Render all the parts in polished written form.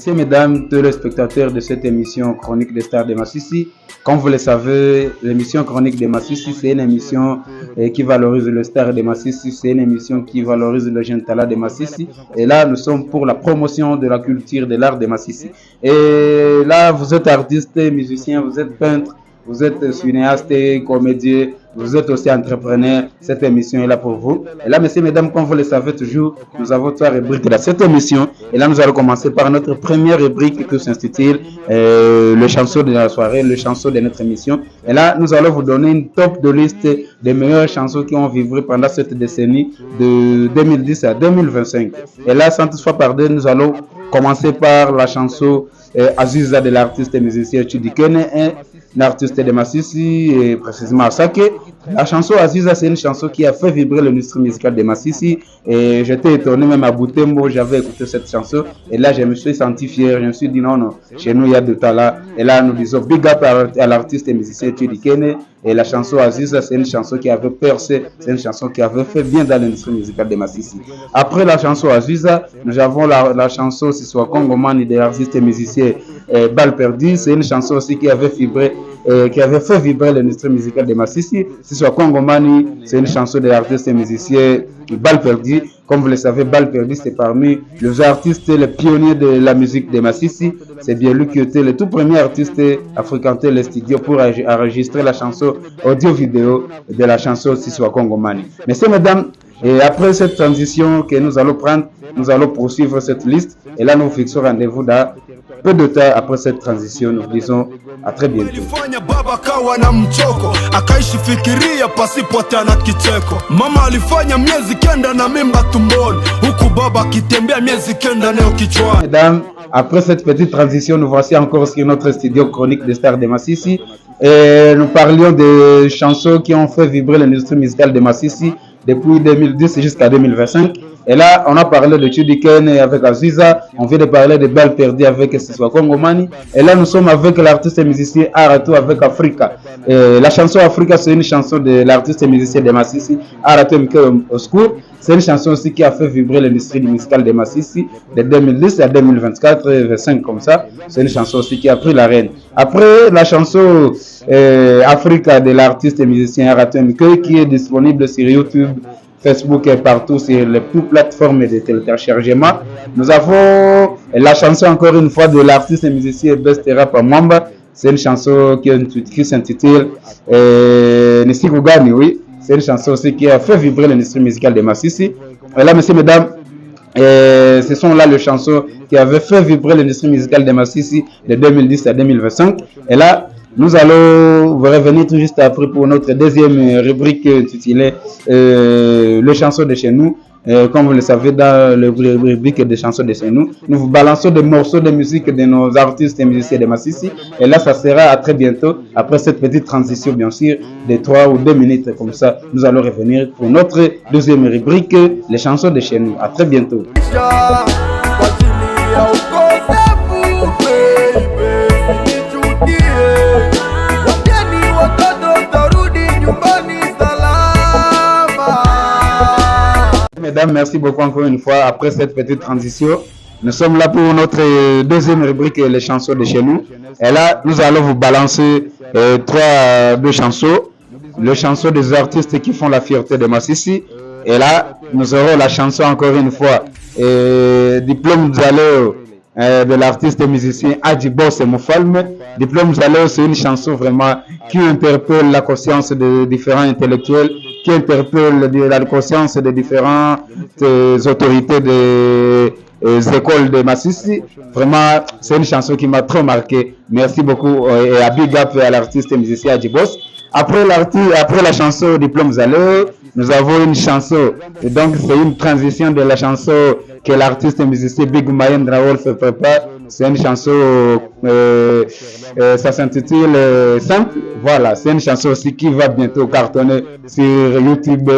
Messieurs, mesdames, téléspectateurs de cette émission Chronique des Stars de Massissi, comme vous le savez, l'émission Chronique de Massissi, c'est une émission qui valorise le star de Massissi, c'est une émission qui valorise le jeune talent de Massissi. Et là, nous sommes pour la promotion de la culture de l'art de Massissi. Et là, vous êtes artiste, musicien, vous êtes peintre, vous êtes cinéaste, comédien, vous êtes aussi entrepreneur. Cette émission est là pour vous. Et là, messieurs, mesdames, comme vous le savez toujours, nous avons 3 rubriques dans cette émission. Et là, nous allons commencer par notre première rubrique qui s'intitule le chanson de la soirée, le chanson de notre émission. Et là, nous allons vous donner une top de liste des meilleures chansons qui ont vibré pendant cette décennie de 2010 à 2025. Et là, sans toutefois tarder, nous allons commencer par la chanson Aziza de l'artiste et musicien Chidikene, un artiste de Massissi et précisément à Sake. La chanson Aziza, c'est une chanson qui a fait vibrer l'industrie musicale de Massissi et j'étais étonné, même à Boutembo, j'avais écouté cette chanson et là je me suis senti fier, je me suis dit non, chez nous il y a de talent. Et là nous disons big up à l'artiste et musicien Chidikene. Et la chanson Aziza, c'est une chanson qui avait percé, c'est une chanson qui avait fait bien dans l'industrie musicale de Massissi. Après la chanson Aziza, nous avons la chanson Si soit Congomani de l'artiste et musicien Balle Perdue. C'est une chanson aussi qui avait fait vibrer l'industrie musicale de Massissi. Si soit Congomani, c'est une chanson de l'artiste et musicien Balle Perdue. Comme vous le savez, Balle Perdue, c'est parmi les artistes les pionniers de la musique de Massissi. C'est bien lui qui était le tout premier artiste à fréquenter les studios pour enregistrer la chanson audio-vidéo de la chanson Si soit Congomani. Messieurs, mesdames, et après cette transition que nous allons prendre, nous allons poursuivre cette liste. Et là, nous fixons rendez-vous dans peu de temps après cette transition. Nous disons à très bientôt. Mesdames, après cette petite transition, nous voici encore sur notre studio Chronique des Stars de Massissi. Et nous parlions des chansons qui ont fait vibrer l'industrie musicale de Massissi depuis 2010 jusqu'à 2025. Et là, on a parlé de Chidikene avec Aziza, on vient de parler de Balle Perdue avec Si soit Congomani. Et là, nous sommes avec l'artiste et musicien Arato avec Africa. La chanson Africa, c'est une chanson de l'artiste et musicien de Massissi, Arato Mike Oscour. C'est une chanson aussi qui a fait vibrer l'industrie musicale de Massissi de 2010 à 2024, 2025 comme ça. C'est une chanson aussi qui a pris la reine. Après la chanson Africa de l'artiste et musicien Arato Mike qui est disponible sur YouTube, Facebook et partout sur les plateformes de téléchargement. Nous avons la chanson encore une fois de l'artiste et musicien Best Rap Mwamba. C'est une chanson qui s'intitule Nisikugani, oui. C'est une chanson aussi qui a fait vibrer l'industrie musicale de Massissi. Et là, messieurs, mesdames, ce sont là les chansons qui avaient fait vibrer l'industrie musicale de Massissi de 2010 à 2025. Et là, nous allons vous revenir tout juste après pour notre deuxième rubrique intitulée les chansons de chez nous. Comme vous le savez, dans la rubrique des chansons de chez nous, nous vous balançons des morceaux de musique de nos artistes et musiciens de Massissi. Et là, ça sera à très bientôt. Après cette petite transition, bien sûr, de 3 ou 2 minutes comme ça, nous allons revenir pour notre deuxième rubrique, les chansons de chez nous. À très bientôt. Mesdames, merci beaucoup encore une fois. Après cette petite transition, nous sommes là pour notre deuxième rubrique, les chansons de chez nous. Et là, nous allons vous balancer 2 chansons. Les chansons des artistes qui font la fierté de Massissi. Et là, nous aurons la chanson encore une fois, Diplôme Zaleo de l'artiste et musicien Adji Boss et Moufalme. Diplôme Zaleo, c'est une chanson vraiment qui interpelle la conscience de différents intellectuels, qui interpelle la conscience de différentes autorités des écoles de Massissi. Vraiment, c'est une chanson qui m'a trop marqué. Merci beaucoup et à big up à l'artiste et musicien Adji Boss. Après la chanson Diplôme Zaleo, nous avons une chanson. Et donc, c'est une transition de la chanson que l'artiste et musicien Big Mayen Wolf prépare. C'est une chanson Ça s'intitule Simple. Voilà, c'est une chanson aussi qui va bientôt cartonner sur YouTube,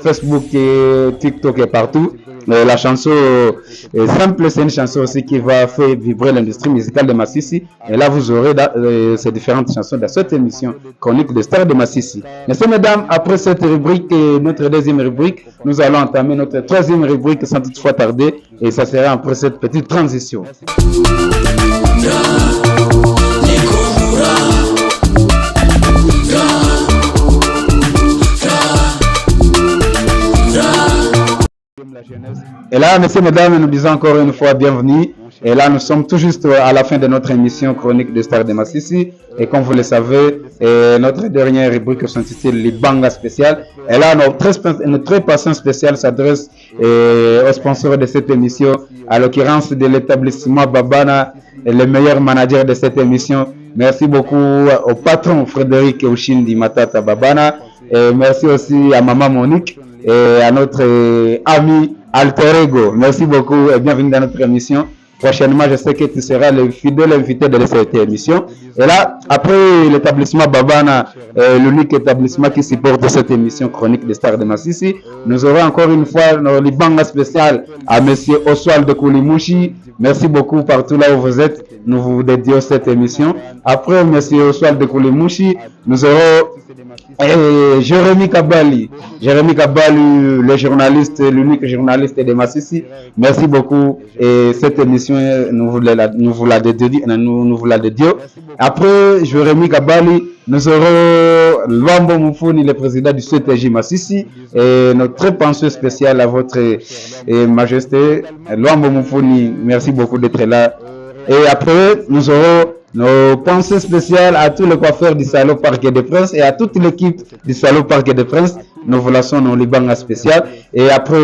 Facebook, et TikTok et partout. La chanson Simple, c'est une chanson aussi qui va faire vibrer l'industrie musicale de Massissi. Et là, vous aurez ces différentes chansons dans cette émission Chronique des stars de Massissi. Messieurs, mesdames, après cette rubrique, notre deuxième rubrique, nous allons entamer notre troisième rubrique sans toutefois tarder. Et ça sera après cette petite transition. Et là, messieurs, mesdames, nous disons encore une fois bienvenue. Et là, nous sommes tout juste à la fin de notre émission Chronique des stars de Massissi. Et comme vous le savez, notre dernière rubrique s'intitule Libanga spécial. Et là, notre patient spécial s'adresse aux sponsors de cette émission, à l'occurrence de l'établissement Babana, le meilleur manager de cette émission. Merci beaucoup au patron Frédéric Ouchindi Matata Babana. Et merci aussi à Maman Monique et à notre ami Alter Ego. Merci beaucoup et bienvenue dans notre émission. Prochainement, je sais que tu seras le fidèle invité de cette émission. Et là, après l'établissement Babana, l'unique établissement qui supporte cette émission Chronique des stars de Massissi, nous aurons encore une fois nos libanga spécial à monsieur Oswald de Koulimouchi. Merci beaucoup partout là où vous êtes. Nous vous dédions cette émission. Après monsieur Oswald de Koulimouchi, nous aurons Jérémy Kabali. Jérémy Kabali, le journaliste, l'unique journaliste de Massissi. Merci beaucoup. Et cette émission, nous vous la dédions. Après Jérémy Kabali, nous aurons Luambo Moufouni, le président du CTJ Massissi, et notre très penseur spécial à votre majesté, Luambo Moufouni. Merci beaucoup d'être là. Et après, nous aurons nos pensées spéciales à tous les coiffeurs du Salon Parc des Princes et à toute l'équipe du Salon Parc des Princes. Nous vous laissons nos libanga spécial. Et après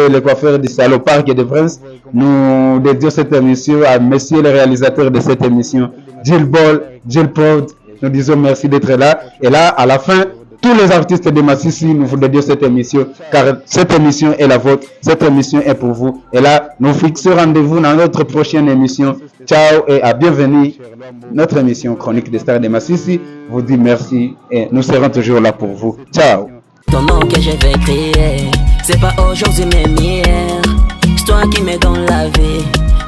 les coiffeurs du Salon Parc des Princes, nous dédions cette émission à messieurs les réalisateurs de cette émission, Jill Ball, Jill Pod. Nous disons merci d'être là. Et là, à la fin, tous les artistes de Massissi, nous vous dédions cette émission, car cette émission est la vôtre, cette émission est pour vous. Et là, nous fixons rendez-vous dans notre prochaine émission. Ciao et à bienvenue. Notre émission Chronique des stars de Massissi vous dit merci et nous serons toujours là pour vous. Ciao. Ton nom que je vais crier, c'est pas aujourd'hui mais hier. C'est toi qui m'es dans la vie,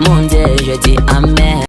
mon Dieu, je dis amen.